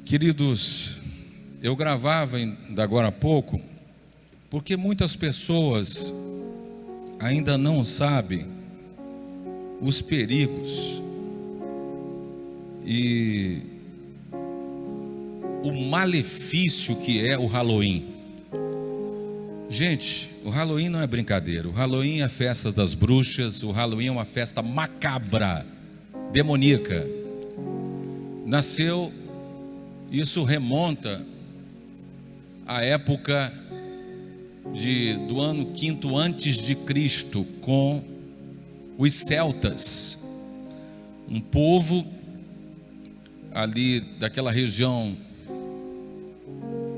Queridos, eu gravava ainda agora há pouco, porque muitas pessoas ainda não sabem os perigos e o malefício que é o Halloween. Gente, o Halloween não é brincadeira. O Halloween é a festa das bruxas. O Halloween é uma festa macabra, demoníaca. Isso remonta à época do ano 5º antes de Cristo, com os celtas, um povo ali daquela região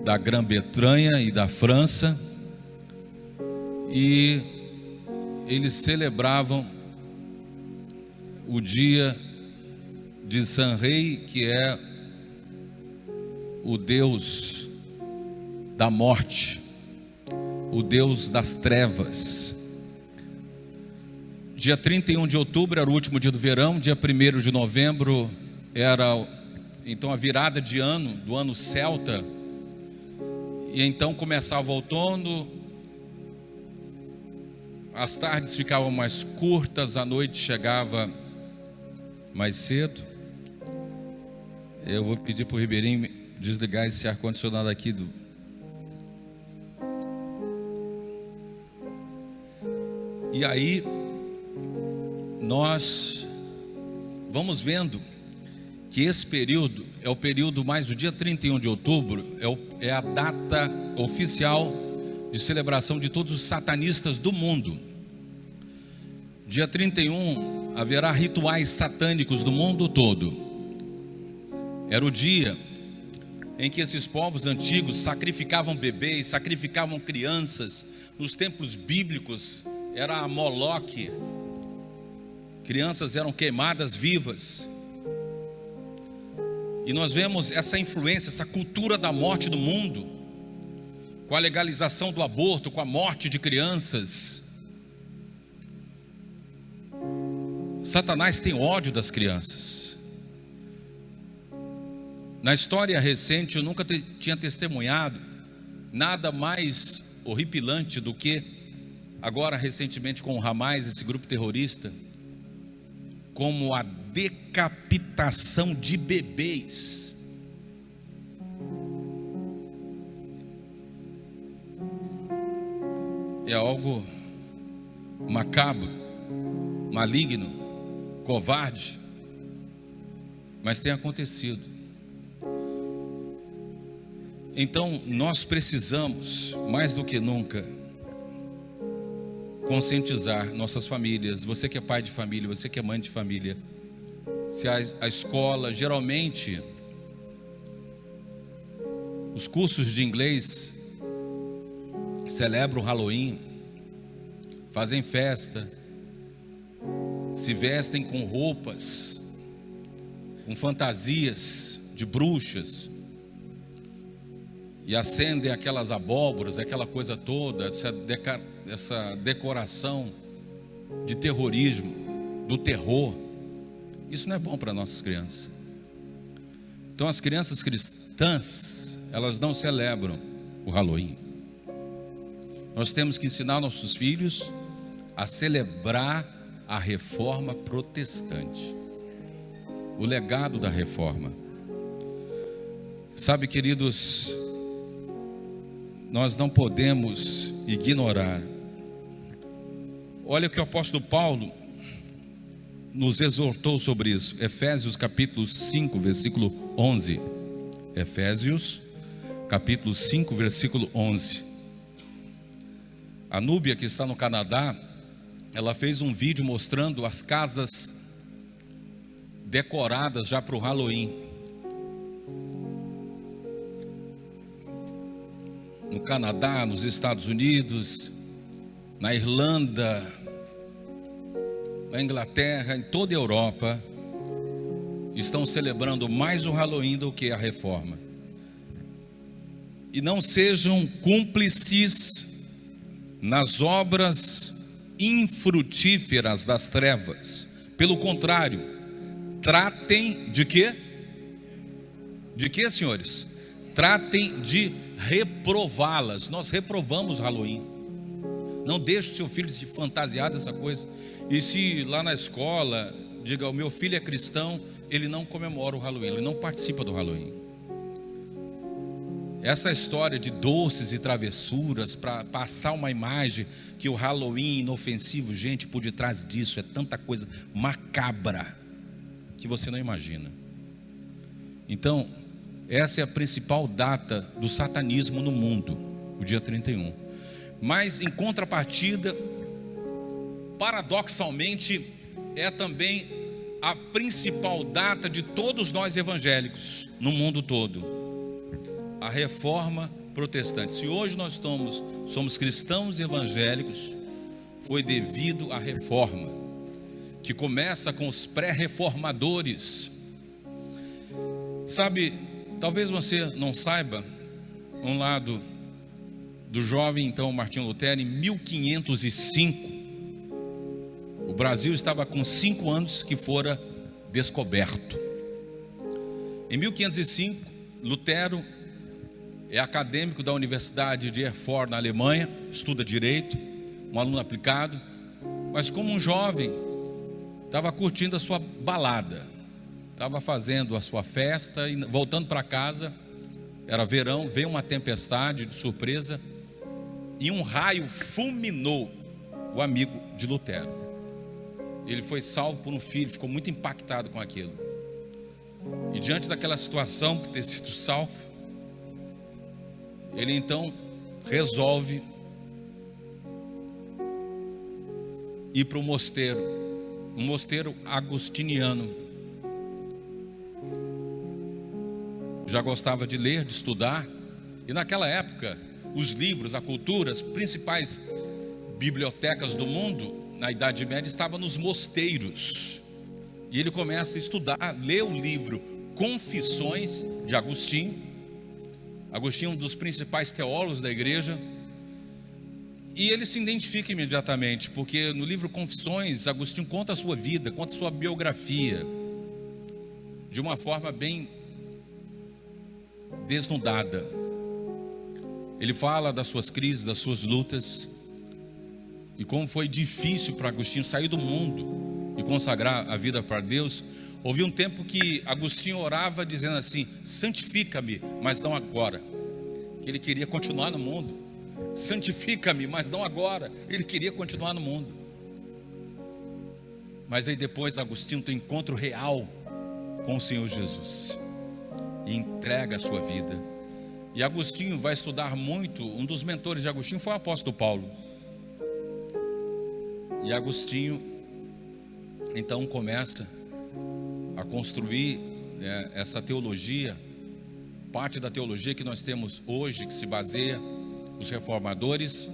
da Grã-Bretanha e da França, e eles celebravam o dia de Samhain, que é o deus da morte, o deus das trevas. Dia 31 de outubro era o último dia do verão. Dia 1º de novembro era então a virada de ano, do ano celta. E então começava o outono, as tardes ficavam mais curtas, a noite chegava mais cedo. Eu vou pedir para o Ribeirinho desligar esse ar-condicionado aqui E aí nós vamos vendo que esse período é o período mais, o dia 31 de outubro é a data oficial de celebração de todos os satanistas do mundo. Dia 31 haverá rituais satânicos do mundo todo. Era o dia em que esses povos antigos sacrificavam bebês, sacrificavam crianças. Nos templos bíblicos era a Moloque. Crianças eram queimadas vivas. E nós vemos essa influência, essa cultura da morte do mundo, com a legalização do aborto, com a morte de crianças. Satanás tem ódio das crianças. Na história recente eu nunca tinha testemunhado nada mais horripilante do que agora recentemente com o Hamas, esse grupo terrorista, como a decapitação de bebês. É algo macabro, maligno, covarde, mas tem acontecido. Então nós precisamos, mais do que nunca, conscientizar nossas famílias. Você que é pai de família, você que é mãe de família, se a escola, geralmente os cursos de inglês celebram o Halloween, fazem festa, se vestem com roupas, com fantasias de bruxas, e acendem aquelas abóboras, aquela coisa toda, essa decoração de terrorismo, do terror. Isso não é bom para nossas crianças. Então as crianças cristãs, elas não celebram o Halloween. Nós temos que ensinar nossos filhos a celebrar a reforma protestante, o legado da reforma. Sabe, queridos, nós não podemos ignorar. Olha o que o apóstolo Paulo nos exortou sobre isso. Efésios capítulo 5, versículo 11. Efésios capítulo 5, versículo 11. A Núbia, que está no Canadá, ela fez um vídeo mostrando as casas decoradas já para o Halloween. No Canadá, nos Estados Unidos, na Irlanda, na Inglaterra, em toda a Europa, estão celebrando mais o Halloween do que a reforma. E não sejam cúmplices nas obras infrutíferas das trevas. Pelo contrário, tratem de quê? De que, senhores? Tratem de reprová-las. Nós reprovamos o Halloween. Não deixe o seu filho se fantasiar dessa coisa. E se lá na escola, diga, o meu filho é cristão, ele não comemora o Halloween, ele não participa do Halloween. Essa história de doces e travessuras para passar uma imagem que o Halloween é inofensivo, gente, por detrás disso é tanta coisa macabra que você não imagina. Então, essa é a principal data do satanismo no mundo, o dia 31. Mas em contrapartida, paradoxalmente, é também a principal data de todos nós evangélicos no mundo todo. A reforma protestante. Se hoje nós somos cristãos evangélicos, foi devido à reforma, que começa com os pré-reformadores. Sabe, talvez você não saiba, um lado do jovem, então, Martinho Lutero, em 1505, o Brasil estava com 5 anos que fora descoberto. Em 1505, Lutero é acadêmico da Universidade de Erfurt, na Alemanha, estuda direito, um aluno aplicado, mas como um jovem, estava curtindo a sua balada, estava fazendo a sua festa e voltando para casa, era verão, veio uma tempestade de surpresa e um raio fulminou o amigo de Lutero. Ele foi salvo por um filho, ficou muito impactado com aquilo. E diante daquela situação, por ter sido salvo, ele então resolve ir para um mosteiro agostiniano. Já gostava de ler, de estudar, e naquela época, os livros, a cultura, as principais bibliotecas do mundo, na Idade Média, estavam nos mosteiros. E ele começa a estudar, lê o livro Confissões de Agostinho. Agostinho é um dos principais teólogos da igreja, e ele se identifica imediatamente, porque no livro Confissões, Agostinho conta a sua vida, conta a sua biografia, de uma forma bem desnudada. Ele fala das suas crises, das suas lutas, e como foi difícil para Agostinho sair do mundo e consagrar a vida para Deus. Houve um tempo que Agostinho orava dizendo assim: santifica-me, mas não agora. Que ele queria continuar no mundo. Santifica-me, mas não agora. Ele queria continuar no mundo. Mas aí depois Agostinho tem um encontro real com o Senhor Jesus e entrega a sua vida. E Agostinho vai estudar muito. Um dos mentores de Agostinho foi o apóstolo Paulo. E Agostinho então começa a construir essa teologia, parte da teologia que nós temos hoje, que se baseia nos reformadores.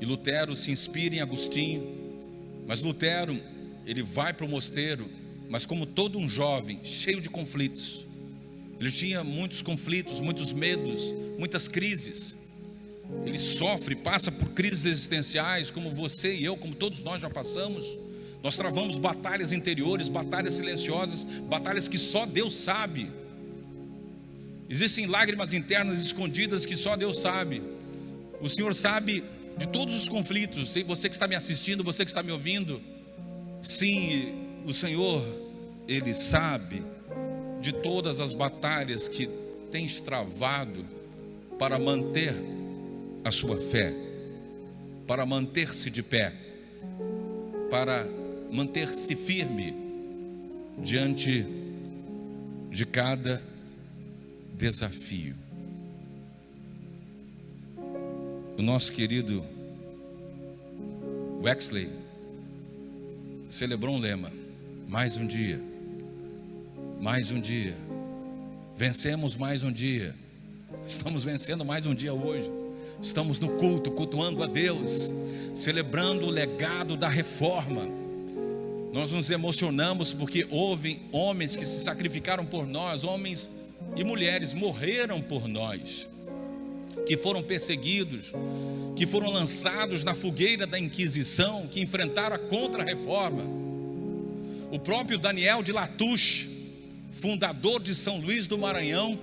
E Lutero se inspira em Agostinho, mas Lutero, ele vai para o mosteiro, mas como todo um jovem, cheio de conflitos. Ele tinha muitos conflitos, muitos medos, muitas crises. Ele sofre, passa por crises existenciais, como você e eu, como todos nós já passamos. Nós travamos batalhas interiores, batalhas silenciosas, batalhas que só Deus sabe. Existem lágrimas internas escondidas que só Deus sabe. O Senhor sabe de todos os conflitos. Você que está me assistindo, você que está me ouvindo, sim, o Senhor, Ele sabe de todas as batalhas que tem travado para manter a sua fé, para manter-se de pé, para manter-se firme diante de cada desafio. O nosso querido Wexley celebrou um lema: mais um dia, mais um dia, vencemos mais um dia. Estamos vencendo mais um dia hoje. Estamos no culto, cultuando a Deus, celebrando o legado da reforma. Nós nos emocionamos porque houve homens que se sacrificaram por nós, homens e mulheres morreram por nós, que foram perseguidos, que foram lançados na fogueira da Inquisição, que enfrentaram a contra-reforma. O próprio Daniel de Latouche, fundador de São Luís do Maranhão,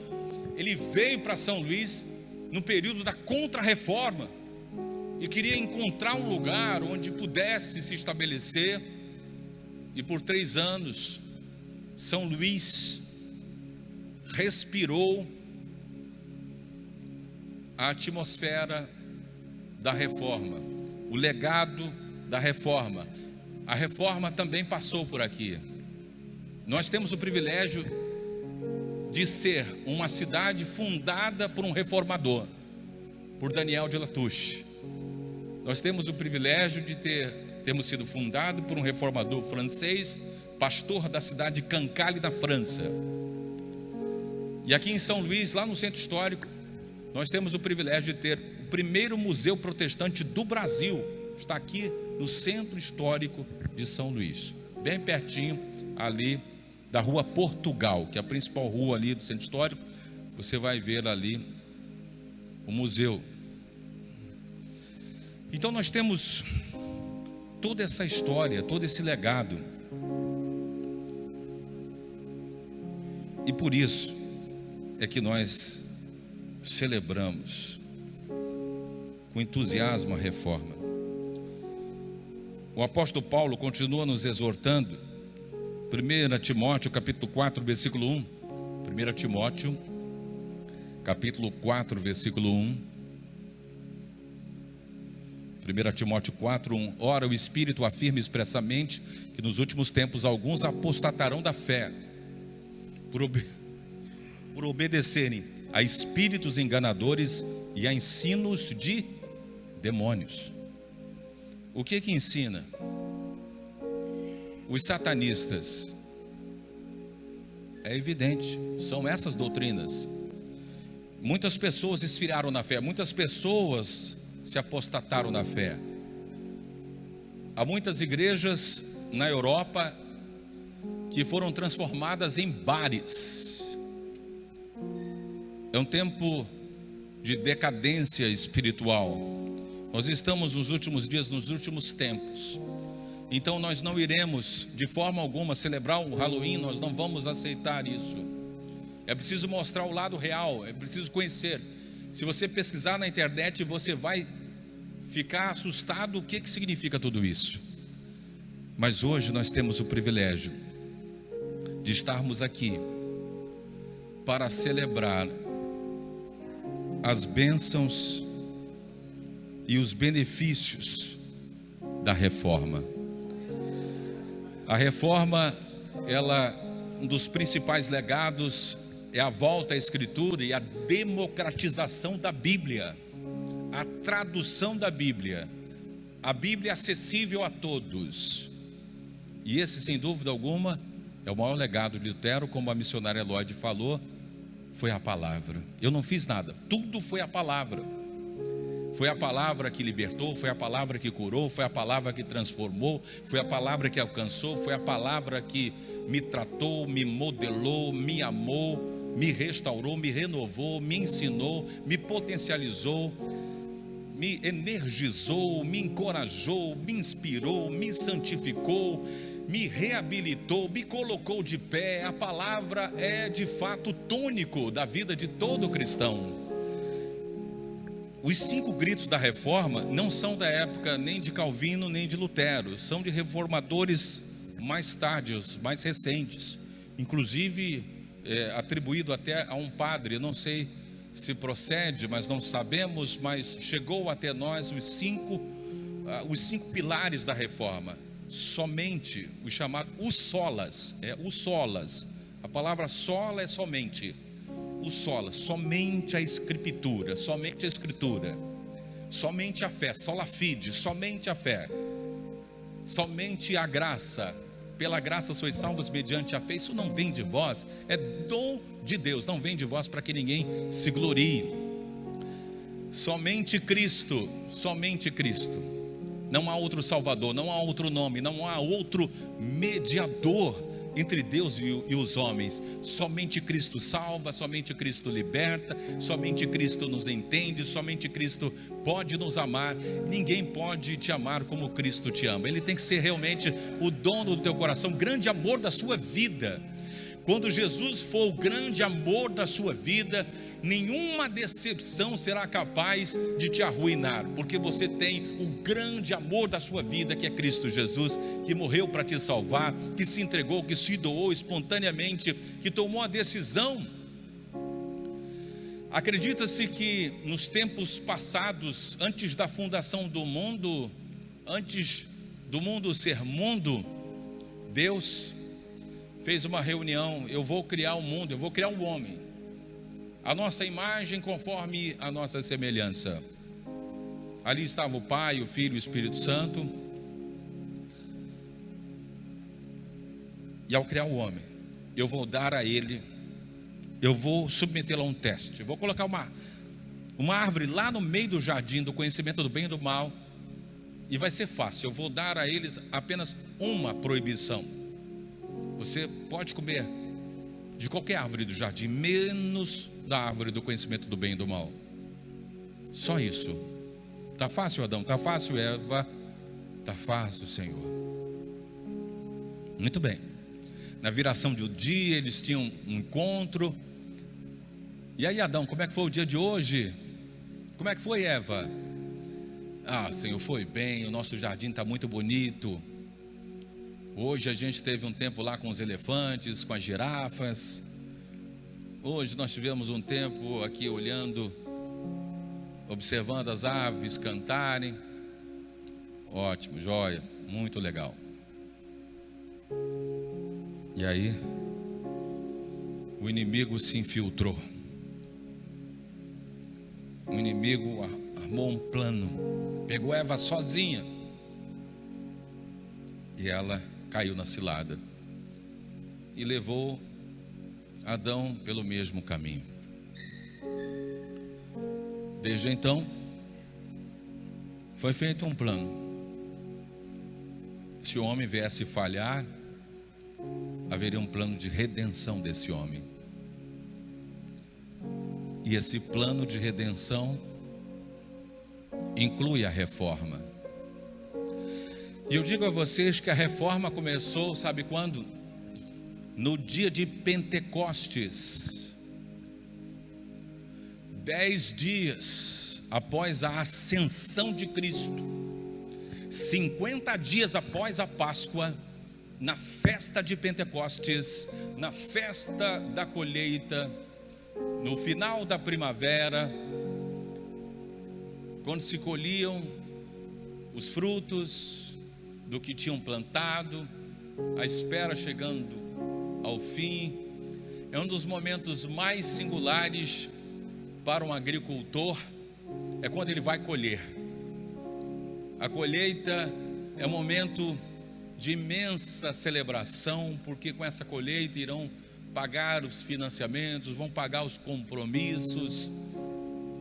ele veio para São Luís no período da Contra-Reforma e queria encontrar um lugar onde pudesse se estabelecer. E por 3 anos São Luís respirou a atmosfera da reforma, o legado da reforma. A reforma também passou por aqui. Nós temos o privilégio de ser uma cidade fundada por um reformador, por Daniel de Latouche. Nós temos o privilégio de termos sido fundado por um reformador francês, pastor da cidade de Cancale, na França. E aqui em São Luís, lá no centro histórico, nós temos o privilégio de ter o primeiro museu protestante do Brasil. Está aqui no centro histórico de São Luís, bem pertinho ali da rua Portugal, que é a principal rua ali do centro histórico. Você vai ver ali o museu. Então nós temos toda essa história, todo esse legado. E por isso é que nós celebramos com entusiasmo a reforma. O apóstolo Paulo continua nos exortando. 1 Timóteo capítulo 4 versículo 1. 1 Timóteo capítulo 4 versículo 1. 1 Timóteo 4, 1. Ora, o Espírito afirma expressamente que nos últimos tempos alguns apostatarão da fé por obedecerem a espíritos enganadores e a ensinos de demônios. O que ensina? Os satanistas. É evidente, são essas doutrinas. Muitas pessoas esfriaram na fé, muitas pessoas se apostataram na fé. Há muitas igrejas na Europa que foram transformadas em bares. É um tempo de decadência espiritual. Nós estamos nos últimos dias, nos últimos tempos. Então nós não iremos de forma alguma celebrar o Halloween, nós não vamos aceitar isso. É preciso mostrar o lado real, é preciso conhecer. Se você pesquisar na internet, você vai ficar assustado o que significa tudo isso. Mas hoje nós temos o privilégio de estarmos aqui para celebrar as bênçãos e os benefícios da reforma. A reforma, um dos principais legados é a volta à Escritura e a democratização da Bíblia, a tradução da Bíblia, a Bíblia acessível a todos. E esse, sem dúvida alguma, é o maior legado de Lutero, como a missionária Lloyd falou, foi a palavra. Eu não fiz nada, tudo foi a palavra. Foi a palavra que libertou, foi a palavra que curou, foi a palavra que transformou, foi a palavra que alcançou, foi a palavra que me tratou, me modelou, me amou, me restaurou, me renovou, me ensinou, me potencializou, me energizou, me encorajou, me inspirou, me santificou, me reabilitou, me colocou de pé. A palavra é de fato o tônico da vida de todo cristão. Os 5 gritos da reforma não são da época nem de Calvino nem de Lutero, são de reformadores mais tardios, mais recentes, inclusive atribuído até a um padre. Eu não sei se procede, mas não sabemos, mas chegou até nós os cinco pilares da reforma. Somente os chamados solas, a palavra sola é somente. O sola, somente a Escritura, somente a Escritura, somente a fé, sola fide, somente a fé, somente a graça. Pela graça sois salvos mediante a fé. Isso não vem de vós, é dom de Deus, não vem de vós para que ninguém se glorie. Somente Cristo, somente Cristo. Não há outro Salvador, não há outro nome, não há outro mediador entre Deus e os homens. Somente Cristo salva, somente Cristo liberta, somente Cristo nos entende, somente Cristo pode nos amar. Ninguém pode te amar como Cristo te ama. Ele tem que ser realmente o dono do teu coração, grande amor da sua vida. Quando Jesus for o grande amor da sua vida, nenhuma decepção será capaz de te arruinar, porque você tem o grande amor da sua vida, que é Cristo Jesus, que morreu para te salvar, que se entregou, que se doou espontaneamente, que tomou a decisão. Acredita-se que nos tempos passados, antes da fundação do mundo, antes do mundo ser mundo, Deus fez uma reunião: eu vou criar o mundo, eu vou criar o homem, a nossa imagem conforme a nossa semelhança. Ali estava o Pai, o Filho e o Espírito Santo. E ao criar o homem, eu vou dar a ele, eu vou submetê-lo a um teste. Eu vou colocar uma árvore lá no meio do jardim do conhecimento do bem e do mal, e vai ser fácil. Eu vou dar a eles apenas uma proibição: você pode comer de qualquer árvore do jardim, menos da árvore do conhecimento do bem e do mal. Só isso. Está fácil, Adão? Está fácil, Eva? Está fácil, Senhor. Muito bem. Na viração do dia, eles tinham um encontro. E aí, Adão, como é que foi o dia de hoje? Como é que foi, Eva? Ah, Senhor, foi bem, o nosso jardim está muito bonito. Hoje a gente teve um tempo lá com os elefantes, com as girafas. Hoje nós tivemos um tempo aqui olhando, observando as aves cantarem. Ótimo, joia, muito legal. E aí, o inimigo se infiltrou. O inimigo armou um plano, pegou Eva sozinha, e ela caiu na cilada e levou Adão pelo mesmo caminho. Desde então, foi feito um plano. Se o homem viesse falhar, haveria um plano de redenção desse homem. E esse plano de redenção inclui a reforma. E eu digo a vocês que a reforma começou, sabe quando? No dia de Pentecostes. 10 dias após a ascensão de Cristo, 50 dias após a Páscoa, na festa de Pentecostes, na festa da colheita, no final da primavera, quando se colhiam os frutos do que tinham plantado, a espera chegando ao fim, é um dos momentos mais singulares para um agricultor, é quando ele vai colher. A colheita é um momento de imensa celebração, porque com essa colheita irão pagar os financiamentos, vão pagar os compromissos,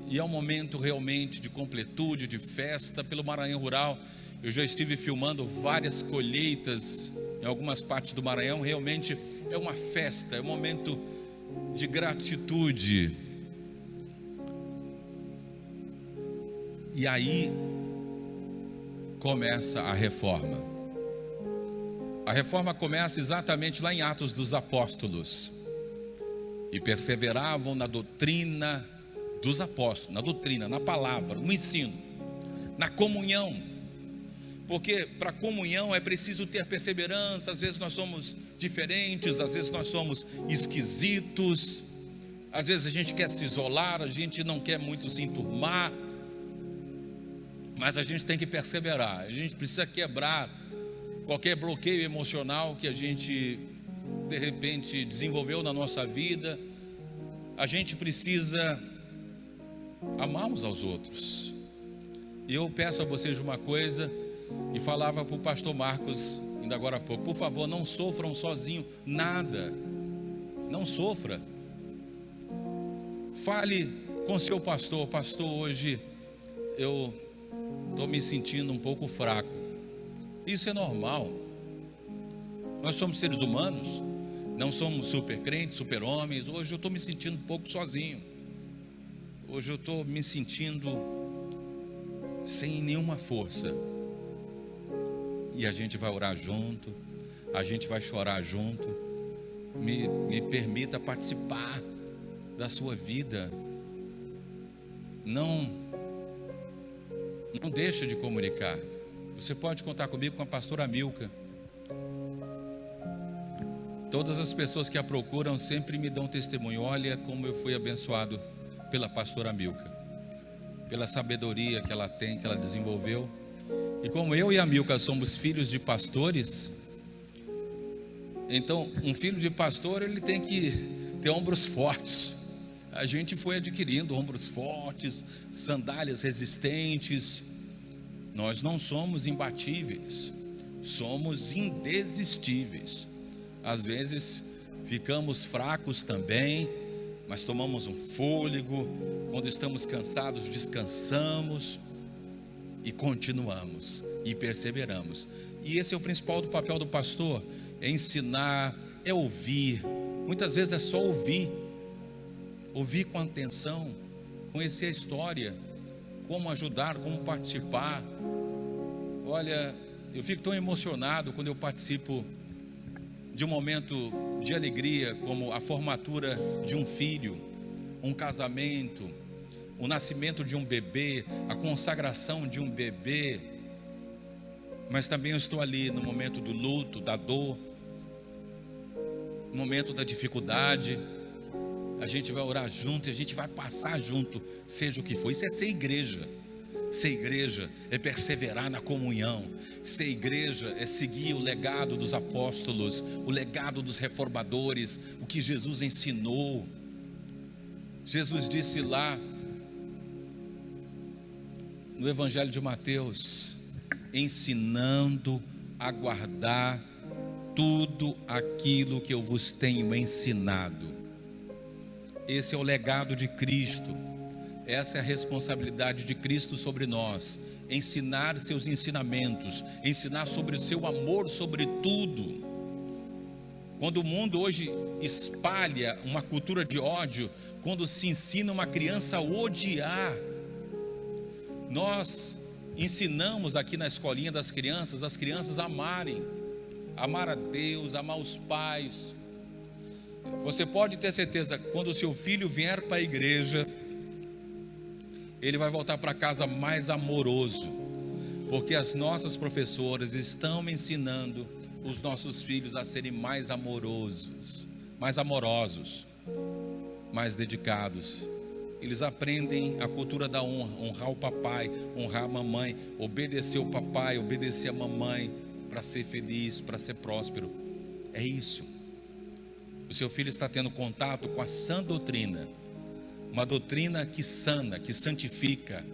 e é um momento realmente de completude, de festa. Pelo Maranhão Rural, eu já estive filmando várias colheitas em algumas partes do Maranhão. Realmente é uma festa, é um momento de gratitude. E aí começa a reforma. A reforma começa exatamente lá em Atos dos Apóstolos. E perseveravam na doutrina dos apóstolos, na doutrina, na palavra, no ensino, na comunhão. Porque para comunhão é preciso ter perseverança. Às vezes nós somos diferentes, às vezes nós somos esquisitos, às vezes a gente quer se isolar, a gente não quer muito se enturmar, mas a gente tem que perseverar. A gente precisa quebrar qualquer bloqueio emocional que a gente de repente desenvolveu na nossa vida. A gente precisa amar uns aos outros. E eu peço a vocês uma coisa, e falava para o pastor Marcos ainda agora há pouco: por favor, não sofram sozinho nada. Não sofra. Fale com seu pastor: pastor, hoje eu estou me sentindo um pouco fraco. Isso é normal. Nós somos seres humanos, não somos super crentes, super homens. Hoje eu estou me sentindo um pouco sozinho. Hoje eu estou me sentindo sem nenhuma força. E a gente vai orar junto, a gente vai chorar junto, me permita participar da sua vida. Não deixa de comunicar. Você pode contar comigo, com a pastora Milka. Todas as pessoas que a procuram sempre me dão testemunho. Olha como eu fui abençoado pela pastora Milka, pela sabedoria que ela tem, que ela desenvolveu. E como eu e a Milka somos filhos de pastores, então um filho de pastor, ele tem que ter ombros fortes. A gente foi adquirindo ombros fortes, sandálias resistentes. Nós não somos imbatíveis, somos indesistíveis. Às vezes ficamos fracos também, mas tomamos um fôlego. Quando estamos cansados, descansamos e continuamos e perseveramos. E esse é o principal do papel do pastor: é ensinar, é ouvir. Muitas vezes é só ouvir com atenção, conhecer a história, como ajudar, como participar. Olha, eu fico tão emocionado quando eu participo de um momento de alegria, como a formatura de um filho, um casamento, o nascimento de um bebê, a consagração de um bebê. Mas também eu estou ali no momento do luto, da dor, no momento da dificuldade. A gente vai orar junto e a gente vai passar junto, seja o que for. Isso é ser igreja. Ser igreja é perseverar na comunhão. Ser igreja é seguir o legado dos apóstolos, o legado dos reformadores, o que Jesus ensinou. Jesus disse lá no Evangelho de Mateus: ensinando a guardar tudo aquilo que eu vos tenho ensinado. Esse é o legado de Cristo. Essa é a responsabilidade de Cristo sobre nós: ensinar seus ensinamentos, ensinar sobre o seu amor sobre tudo. Quando o mundo hoje espalha uma cultura de ódio, quando se ensina uma criança a odiar, nós ensinamos aqui na escolinha das crianças, as crianças a amarem, amar a Deus, amar os pais. Você pode ter certeza, quando o seu filho vier para a igreja, ele vai voltar para casa mais amoroso, porque as nossas professoras estão ensinando os nossos filhos a serem mais amorosos, mais dedicados. Eles aprendem a cultura da honra, honrar o papai, honrar a mamãe, obedecer o papai, obedecer a mamãe, para ser feliz, para ser próspero. É isso. O seu filho está tendo contato com a sã doutrina, uma doutrina que sana, que santifica,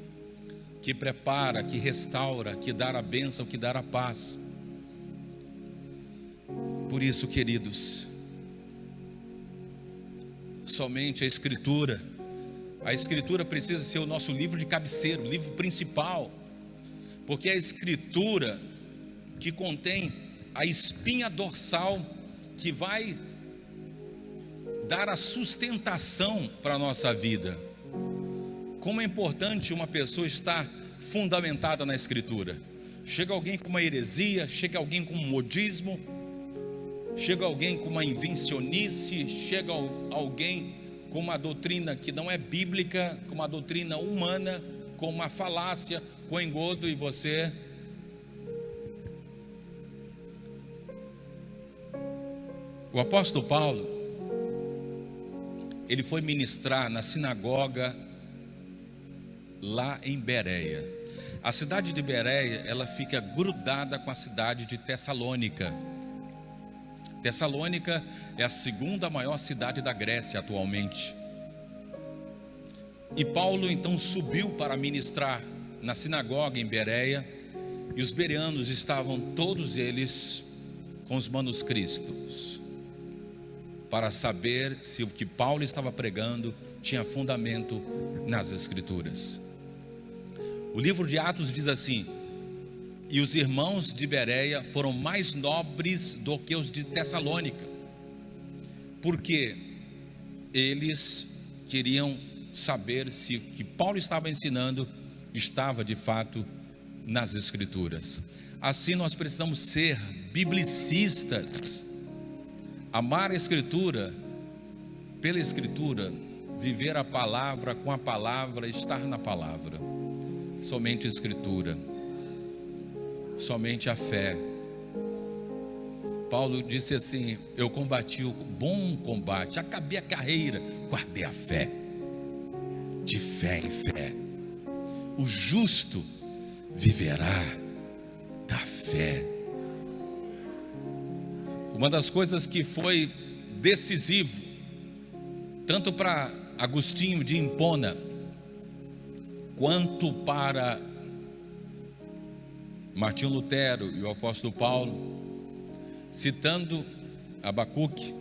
que prepara, que restaura, que dá a bênção, que dá a paz. Por isso, queridos, somente a Escritura precisa ser o nosso livro de cabeceira, o livro principal, porque é a Escritura que contém a espinha dorsal que vai dar a sustentação para a nossa vida. Como é importante uma pessoa estar fundamentada na Escritura. Chega alguém com uma heresia, chega alguém com um modismo, chega alguém com uma invencionice, chega alguém com uma doutrina que não é bíblica, com uma doutrina humana, com uma falácia, com engodo, e você o apóstolo Paulo, ele foi ministrar na sinagoga lá em Bereia. A cidade de Bereia, ela fica grudada com a cidade de Tessalônica. Tessalônica é a segunda maior cidade da Grécia atualmente. E Paulo então subiu para ministrar na sinagoga em Bereia, e os bereanos estavam todos eles com os manuscritos, para saber se o que Paulo estava pregando tinha fundamento nas Escrituras. O livro de Atos diz assim: e os irmãos de Bereia foram mais nobres do que os de Tessalônica, porque eles queriam saber se o que Paulo estava ensinando estava de fato nas Escrituras. Assim nós precisamos ser biblicistas. Amar a Escritura, pela Escritura, viver a palavra com a palavra, estar na palavra. Somente a Escritura, somente a fé. Paulo disse assim: eu combati o bom combate, acabei a carreira, guardei a fé. De fé em fé, o justo viverá da fé. Uma das coisas que foi decisivo, tanto para Agostinho de Hipona, quanto para Martinho Lutero e o apóstolo Paulo, citando Abacuque,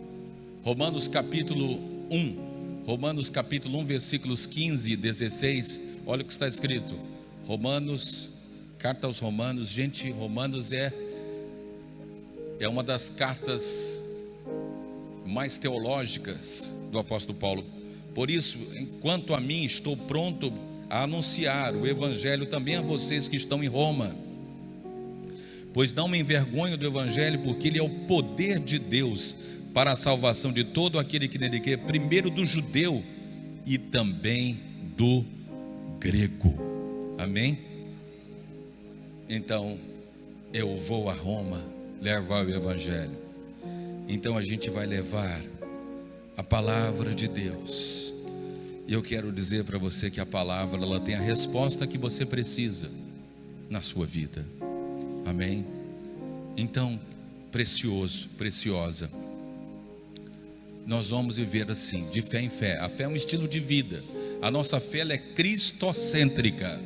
Romanos capítulo 1, versículos 15 e 16, olha o que está escrito. Romanos, carta aos Romanos, gente, Romanos é uma das cartas mais teológicas do apóstolo Paulo. Por isso, enquanto a mim, estou pronto a anunciar o evangelho também a vocês que estão em Roma, pois não me envergonho do evangelho, porque ele é o poder de Deus para a salvação de todo aquele que nele crê, primeiro do judeu e também do grego. Amém? Então, eu vou a Roma levar o evangelho. Então a gente vai levar a palavra de Deus. E eu quero dizer para você que a palavra, ela tem a resposta que você precisa na sua vida. Amém? Então, precioso, preciosa, nós vamos viver assim, de fé em fé. A fé é um estilo de vida. A nossa fé, ela é cristocêntrica.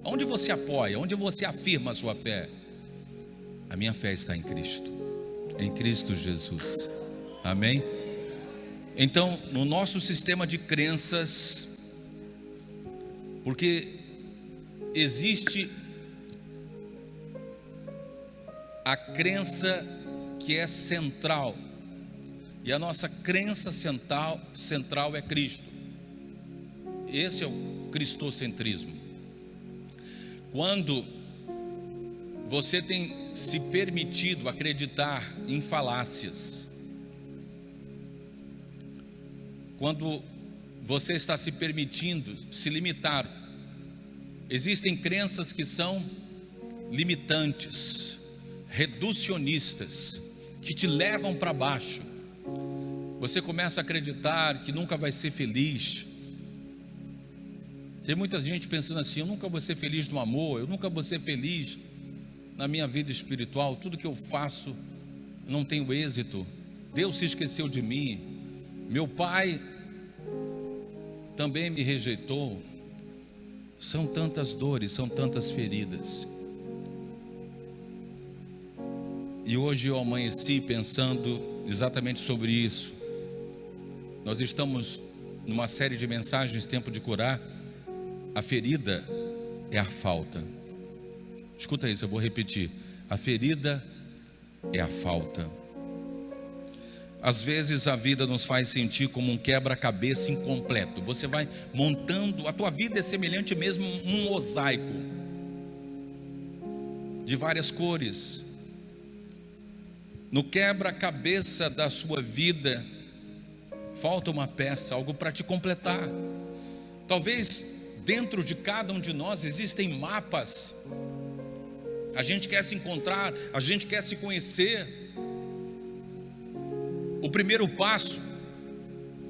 Onde você apoia, onde você afirma a sua fé? A minha fé está em Cristo, em Cristo Jesus. Amém? Então, no nosso sistema de crenças, porque existe a crença que é central, e a nossa crença central é Cristo. Esse é o cristocentrismo. Quando você tem se permitido acreditar em falácias, quando você está se permitindo se limitar, existem crenças que são limitantes, reducionistas, que te levam para baixo. Você começa a acreditar que nunca vai ser feliz. Tem muita gente pensando assim: eu nunca vou ser feliz no amor, eu nunca vou ser feliz na minha vida espiritual, tudo que eu faço não tenho êxito, Deus se esqueceu de mim, meu pai também me rejeitou. São tantas dores, são tantas feridas. E hoje eu amanheci pensando exatamente sobre isso. Nós estamos numa série de mensagens, Tempo de Curar. A ferida é a falta. Escuta isso, eu vou repetir. A ferida é a falta. Às vezes a vida nos faz sentir como um quebra-cabeça incompleto. Você vai montando, a tua vida é semelhante mesmo a um mosaico de várias cores. No quebra-cabeça da sua vida falta uma peça, algo para te completar. Talvez dentro de cada um de nós existem mapas. A gente quer se encontrar, a gente quer se conhecer. O primeiro passo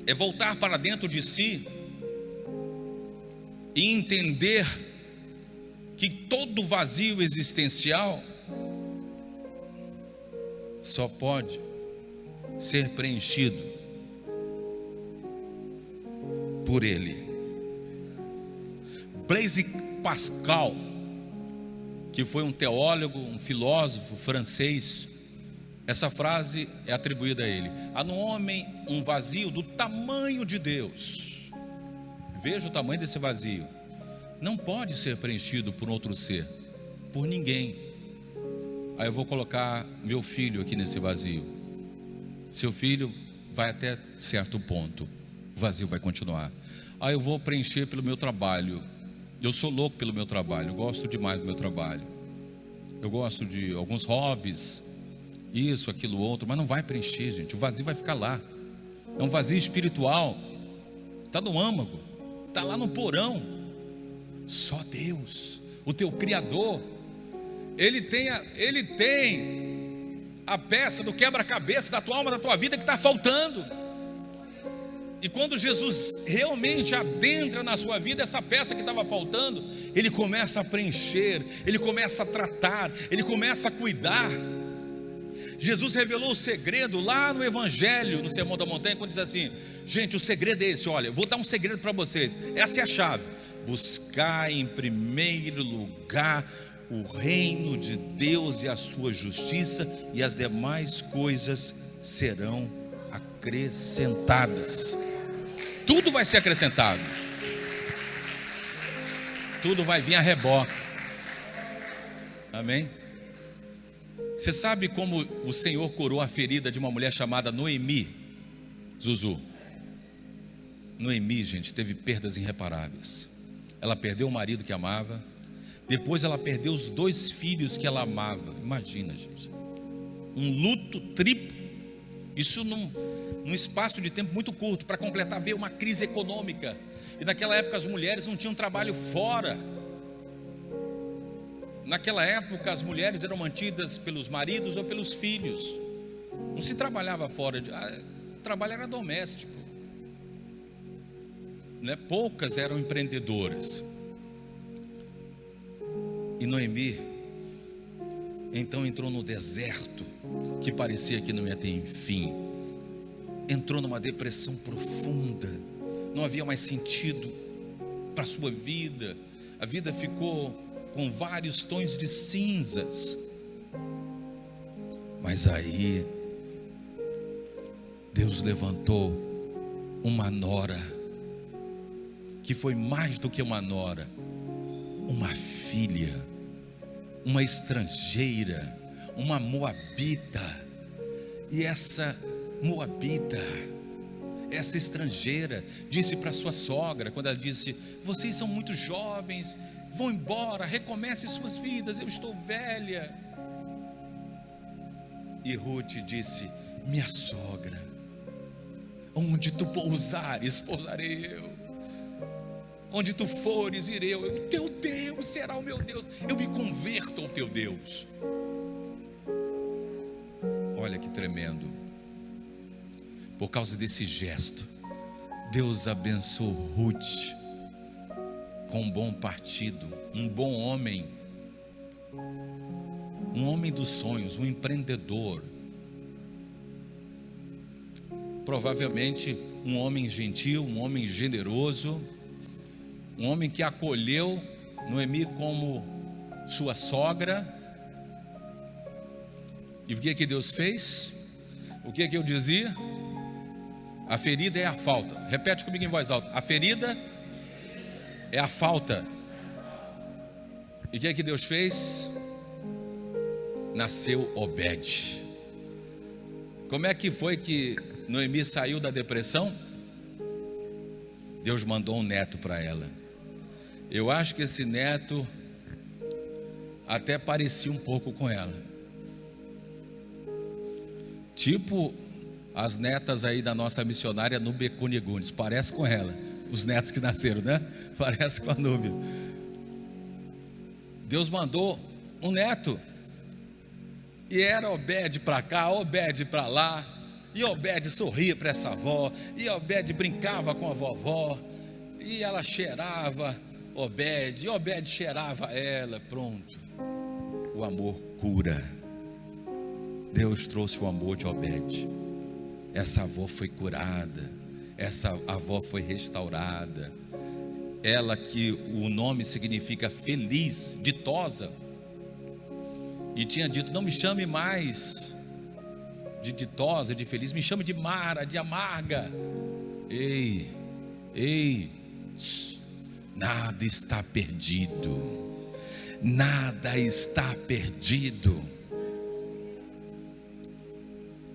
é voltar para dentro de si e entender que todo vazio existencial só pode ser preenchido por Ele. Blaise Pascal, que foi um teólogo, um filósofo francês, essa frase é atribuída a ele: há no homem um vazio do tamanho de Deus. Veja o tamanho desse vazio. Não pode ser preenchido por outro ser, por ninguém. Aí eu vou colocar meu filho aqui nesse vazio. Seu filho vai até certo ponto, o vazio vai continuar. Aí eu vou preencher pelo meu trabalho. Eu sou louco pelo meu trabalho, eu gosto demais do meu trabalho. Eu gosto de alguns hobbies, isso, aquilo, outro, mas não vai preencher, gente. O vazio vai ficar lá. É um vazio espiritual. Está no âmago, está lá no porão. Só Deus, o teu Criador, Ele tem a peça do quebra-cabeça da tua alma, da tua vida que está faltando. E quando Jesus realmente adentra na sua vida essa peça que estava faltando, Ele começa a preencher, Ele começa a tratar, Ele começa a cuidar. Jesus revelou o segredo lá no Evangelho, no Sermão da Montanha, quando diz assim: gente, o segredo é esse, olha, eu vou dar um segredo para vocês, essa é a chave: buscar em primeiro lugar o reino de Deus e a sua justiça, e as demais coisas serão acrescentadas. Tudo vai ser acrescentado, tudo vai vir a reboque. Amém? Você sabe como o Senhor curou a ferida de uma mulher chamada Noemi, Zuzu? Noemi, gente, teve perdas irreparáveis. Ela perdeu o marido que amava, depois ela perdeu os 2 filhos que ela amava. Imagina, gente, um luto triplo. Isso num espaço de tempo muito curto. Para completar, veio uma crise econômica. E naquela época as mulheres não tinham trabalho fora. Naquela época as mulheres eram mantidas pelos maridos ou pelos filhos. Não se trabalhava fora. O trabalho era doméstico, né? Poucas eram empreendedoras. E Noemi então entrou no deserto que parecia que não ia ter fim. Entrou numa depressão profunda. Não havia mais sentido para a sua vida. A vida ficou com vários tons de cinzas. Mas aí Deus levantou uma nora, que foi mais do que uma nora, uma filha, uma estrangeira, uma moabita. E essa moabita, essa estrangeira, disse para sua sogra, quando ela disse: vocês são muito jovens, vão embora, recomecem suas vidas, eu estou velha. E Ruth disse: minha sogra, onde tu pousares, pousarei eu, onde tu fores, irei eu. O teu Deus será o meu Deus, eu me converto ao teu Deus. Olha que tremendo. Por causa desse gesto, Deus abençoou Ruth com um bom partido, um bom homem, um homem dos sonhos, um empreendedor, provavelmente um homem gentil, um homem generoso, um homem que acolheu Noemi como sua sogra. E o que Deus fez? O que eu dizia? A ferida é a falta. Repete comigo em voz alta: a ferida é a falta. E o que Deus fez? Nasceu Obed. Como é que foi que Noemi saiu da depressão? Deus mandou um neto para ela. Eu acho que esse neto até parecia um pouco com ela, tipo as netas aí da nossa missionária Núbia Cunigunes, parece com ela. Os netos que nasceram, né? Parece com a Núbia. Deus mandou um neto. E era Obed para cá, Obed para lá. E Obed sorria para essa avó. E Obed brincava com a vovó. E ela cheirava Obed. E Obed cheirava ela. Pronto. O amor cura. Deus trouxe o amor de Obed. Essa avó foi curada. Essa avó foi restaurada. Ela que o nome significa feliz, ditosa, e tinha dito: não me chame mais de ditosa, de feliz, me chame de Mara, de amarga. Ei, nada está perdido. Nada está perdido.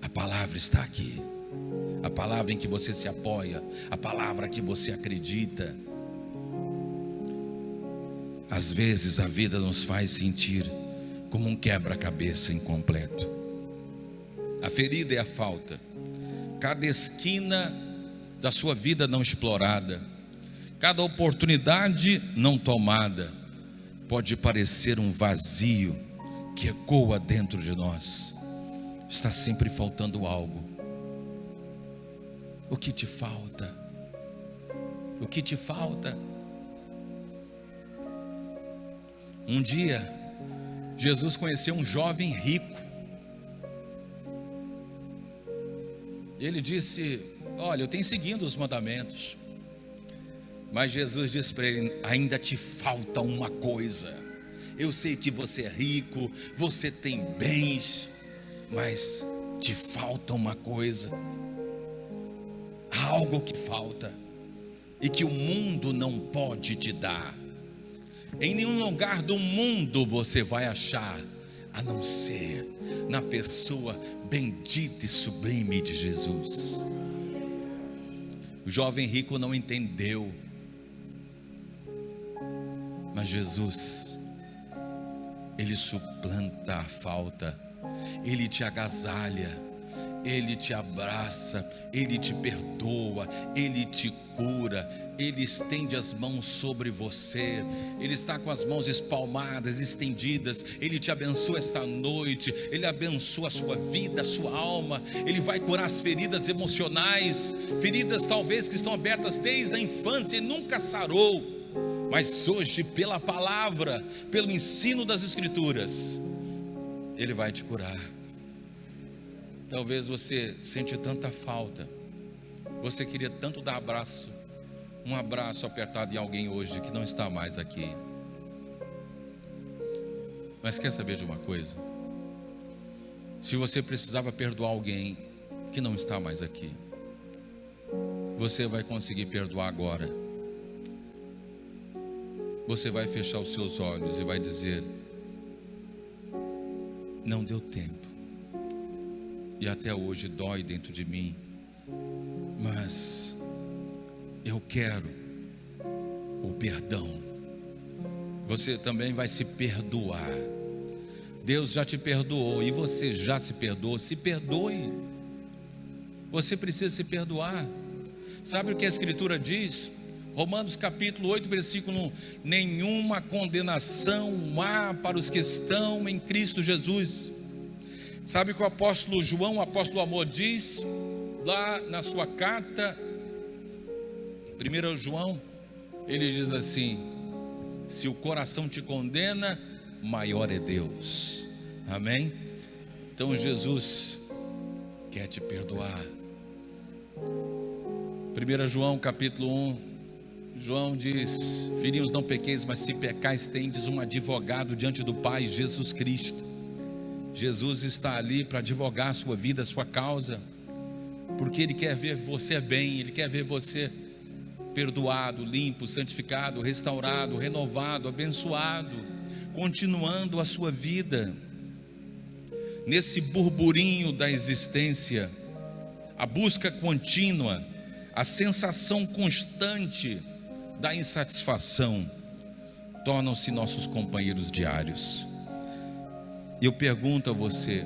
A palavra está aqui. A palavra em que você se apoia, a palavra que você acredita. Às vezes a vida nos faz sentir como um quebra-cabeça incompleto. A ferida é a falta. Cada esquina da sua vida não explorada, cada oportunidade não tomada, pode parecer um vazio que ecoa dentro de nós. Está sempre faltando algo. O que te falta? O que te falta? Um dia, Jesus conheceu um jovem rico. Ele disse: olha, eu tenho seguido os mandamentos. Mas Jesus disse para ele: ainda te falta uma coisa. Eu sei que você é rico, você tem bens, mas te falta uma coisa. Há algo que falta e que o mundo não pode te dar. Em nenhum lugar do mundo você vai achar, a não ser na pessoa bendita e sublime de Jesus. O jovem rico não entendeu, mas Jesus, Ele suplanta a falta, Ele te agasalha, Ele te abraça, Ele te perdoa, Ele te cura, Ele estende as mãos sobre você, Ele está com as mãos espalmadas, estendidas, Ele te abençoa esta noite, Ele abençoa a sua vida, a sua alma, Ele vai curar as feridas emocionais, feridas talvez que estão abertas desde a infância e nunca sarou, mas hoje pela palavra, pelo ensino das Escrituras, Ele vai te curar. Talvez você sente tanta falta, você queria tanto dar abraço, um abraço apertado em alguém hoje que não está mais aqui. Mas quer saber de uma coisa? Se você precisava perdoar alguém que não está mais aqui, você vai conseguir perdoar agora. Você vai fechar os seus olhos e vai dizer: não deu tempo, e até hoje dói dentro de mim, mas eu quero o perdão. Você também vai se perdoar. Deus já te perdoou e você já se perdoou. Se perdoe. Você precisa se perdoar. Sabe o que a Escritura diz? Romanos capítulo 8, versículo 1: nenhuma condenação há para os que estão em Cristo Jesus. Sabe o que o apóstolo João, o apóstolo amor, diz lá na sua carta, 1 João, ele diz assim: se o coração te condena, maior é Deus. Amém? Então Jesus quer te perdoar. 1 João capítulo 1, João diz: filhinhos, não pequeis, mas se pecais, tendes um advogado diante do Pai, Jesus Cristo. Jesus está ali para advogar a sua vida, a sua causa, porque Ele quer ver você bem, Ele quer ver você perdoado, limpo, santificado, restaurado, renovado, abençoado, continuando a sua vida nesse burburinho da existência. A busca contínua, a sensação constante da insatisfação tornam-se nossos companheiros diários. E eu pergunto a você: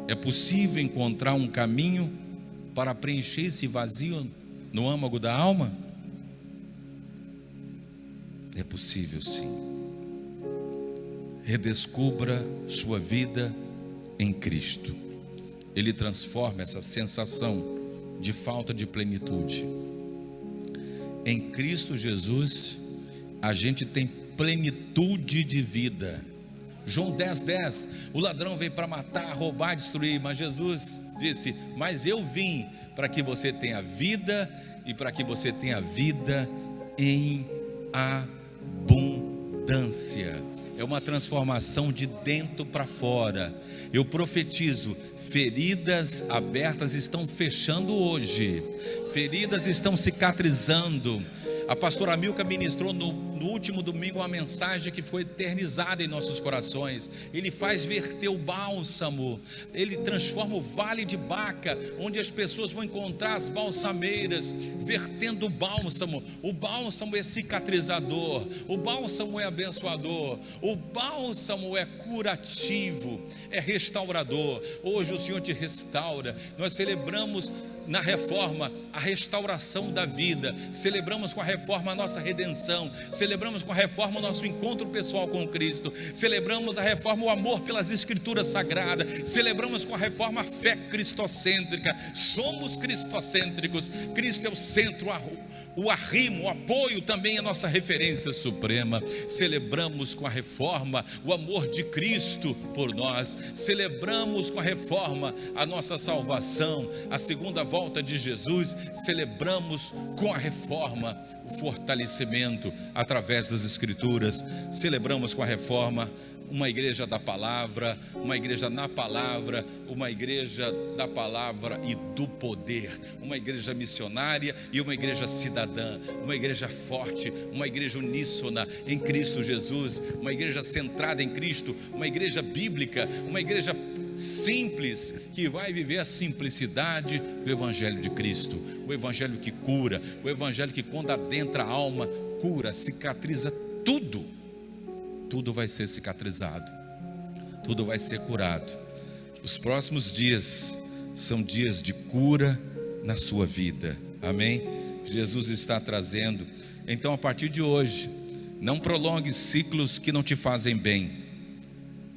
é possível encontrar um caminho para preencher esse vazio no âmago da alma? É possível, sim. Redescubra sua vida em Cristo. Ele transforma essa sensação de falta de plenitude. Em Cristo Jesus, a gente tem plenitude de vida. João 10:10, o ladrão veio para matar, roubar, destruir, mas Jesus disse: mas eu vim para que você tenha vida, e para que você tenha vida em abundância. É uma transformação de dentro para fora. Eu profetizo: feridas abertas estão fechando hoje, feridas estão cicatrizando, A pastora Milka ministrou no último domingo uma mensagem que foi eternizada em nossos corações. Ele faz verter o bálsamo, ele transforma o vale de Baca, onde as pessoas vão encontrar as balsameiras, vertendo o bálsamo. O bálsamo é cicatrizador, o bálsamo é abençoador, o bálsamo é curativo, é restaurador. Hoje o Senhor te restaura. Nós celebramos na reforma a restauração da vida, celebramos com a reforma a nossa redenção, celebramos com a reforma o nosso encontro pessoal com Cristo, celebramos a reforma o amor pelas escrituras sagradas, celebramos com a reforma a fé cristocêntrica. Somos cristocêntricos, Cristo é o centro, o arrimo, o apoio também é a nossa referência suprema. Celebramos com a reforma o amor de Cristo por nós, celebramos com a reforma a nossa salvação, a segunda volta de Jesus. Celebramos com a reforma o fortalecimento através das escrituras. Celebramos com a reforma uma igreja da palavra, uma igreja na palavra, uma igreja da palavra e do poder, uma igreja missionária e uma igreja cidadã, uma igreja forte, uma igreja uníssona em Cristo Jesus, uma igreja centrada em Cristo, uma igreja bíblica, uma igreja simples, que vai viver a simplicidade do Evangelho de Cristo, o Evangelho que cura, o Evangelho que quando adentra a alma, cura, cicatriza tudo. Tudo vai ser cicatrizado, tudo vai ser curado. Os próximos dias são dias de cura na sua vida, amém? Jesus está trazendo. Então, a partir de hoje, não prolongue ciclos que não te fazem bem,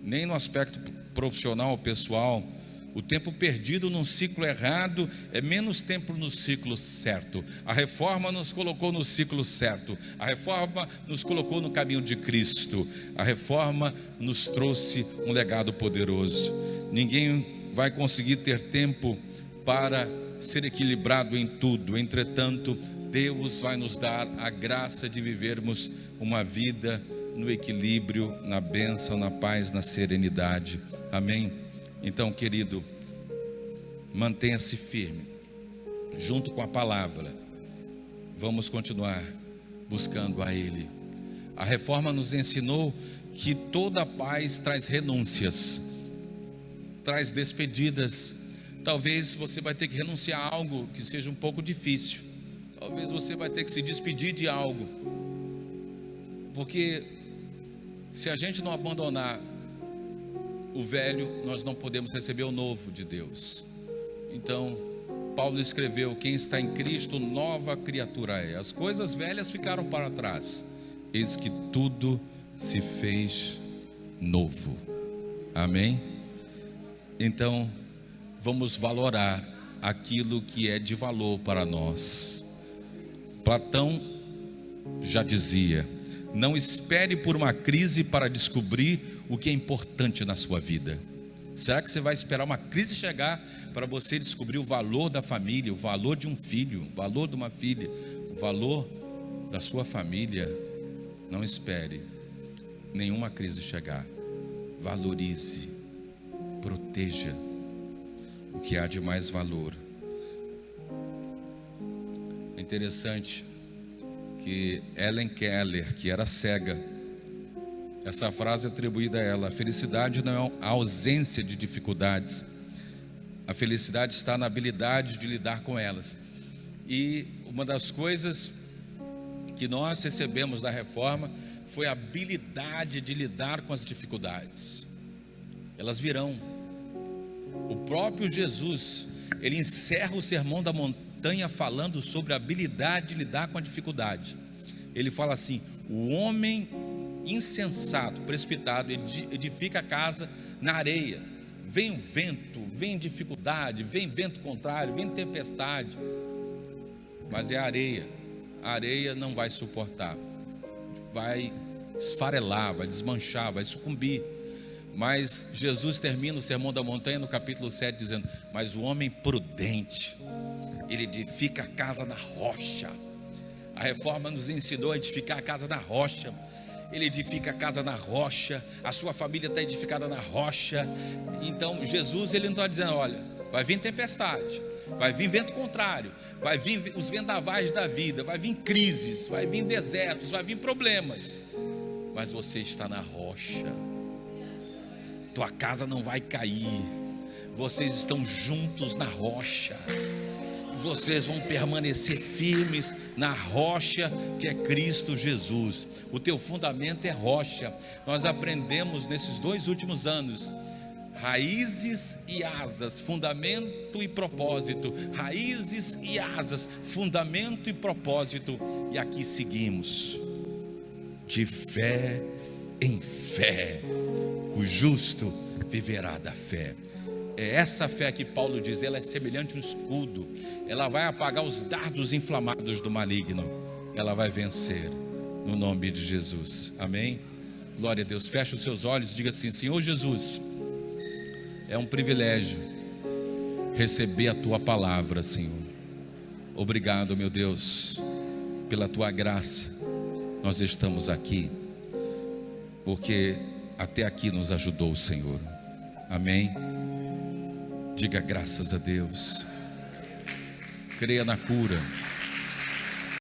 nem no aspecto profissional ou pessoal. O tempo perdido num ciclo errado é menos tempo no ciclo certo. A reforma nos colocou no ciclo certo. A reforma nos colocou no caminho de Cristo. A reforma nos trouxe um legado poderoso. Ninguém vai conseguir ter tempo para ser equilibrado em tudo. Entretanto, Deus vai nos dar a graça de vivermos uma vida no equilíbrio, na bênção, na paz, na serenidade. Amém? Então, querido, mantenha-se firme, junto com a palavra. Vamos continuar buscando a Ele. A reforma nos ensinou que toda paz traz renúncias, traz despedidas. Talvez você vai ter que renunciar a algo que seja um pouco difícil. Talvez você vai ter que se despedir de algo, porque se a gente não abandonar o velho, nós não podemos receber o novo de Deus. Então, Paulo escreveu: quem está em Cristo, nova criatura é. As coisas velhas ficaram para trás, eis que tudo se fez novo. Amém? Então, vamos valorar aquilo que é de valor para nós. Platão já dizia: não espere por uma crise para descobrir o que é importante na sua vida. Será que você vai esperar uma crise chegar para você descobrir o valor da família, o valor de um filho, o valor de uma filha, o valor da sua família? Não espere nenhuma crise chegar. Valorize, proteja o que há de mais valor. É interessante que Helen Keller, que era cega, essa frase é atribuída a ela: a felicidade não é a ausência de dificuldades, a felicidade está na habilidade de lidar com elas. E uma das coisas que nós recebemos da reforma foi a habilidade de lidar com as dificuldades. Elas virão. O próprio Jesus, ele encerra o sermão da montanha falando sobre a habilidade de lidar com a dificuldade. Ele fala assim: o homem insensato, precipitado, edifica a casa na areia. Vem o vento, vem dificuldade, vem vento contrário, vem tempestade, mas é a areia não vai suportar, vai esfarelar, vai desmanchar, vai sucumbir. Mas Jesus termina o sermão da montanha no capítulo 7 dizendo: mas o homem prudente, ele edifica a casa na rocha. A reforma nos ensinou a edificar a casa na rocha. Ele edifica a casa na rocha, a sua família está edificada na rocha. Então Jesus, ele não está dizendo: olha, vai vir tempestade, vai vir vento contrário, vai vir os vendavais da vida, vai vir crises, vai vir desertos, vai vir problemas, mas você está na rocha. Tua casa não vai cair, vocês estão juntos na rocha, vocês vão permanecer firmes na rocha que é Cristo Jesus. O teu fundamento é rocha. Nós aprendemos nesses 2 últimos anos: raízes e asas, fundamento e propósito. Raízes e asas, fundamento e propósito. E aqui seguimos, de fé em fé, o justo viverá da fé. É essa fé que Paulo diz, ela é semelhante a um escudo. Ela vai apagar os dardos inflamados do maligno. Ela vai vencer, no nome de Jesus. Amém? Glória a Deus. Feche os seus olhos e diga assim: Senhor Jesus, é um privilégio receber a tua palavra, Senhor. Obrigado, meu Deus, pela tua graça. Nós estamos aqui porque até aqui nos ajudou o Senhor. Amém? Diga graças a Deus. Creia na cura.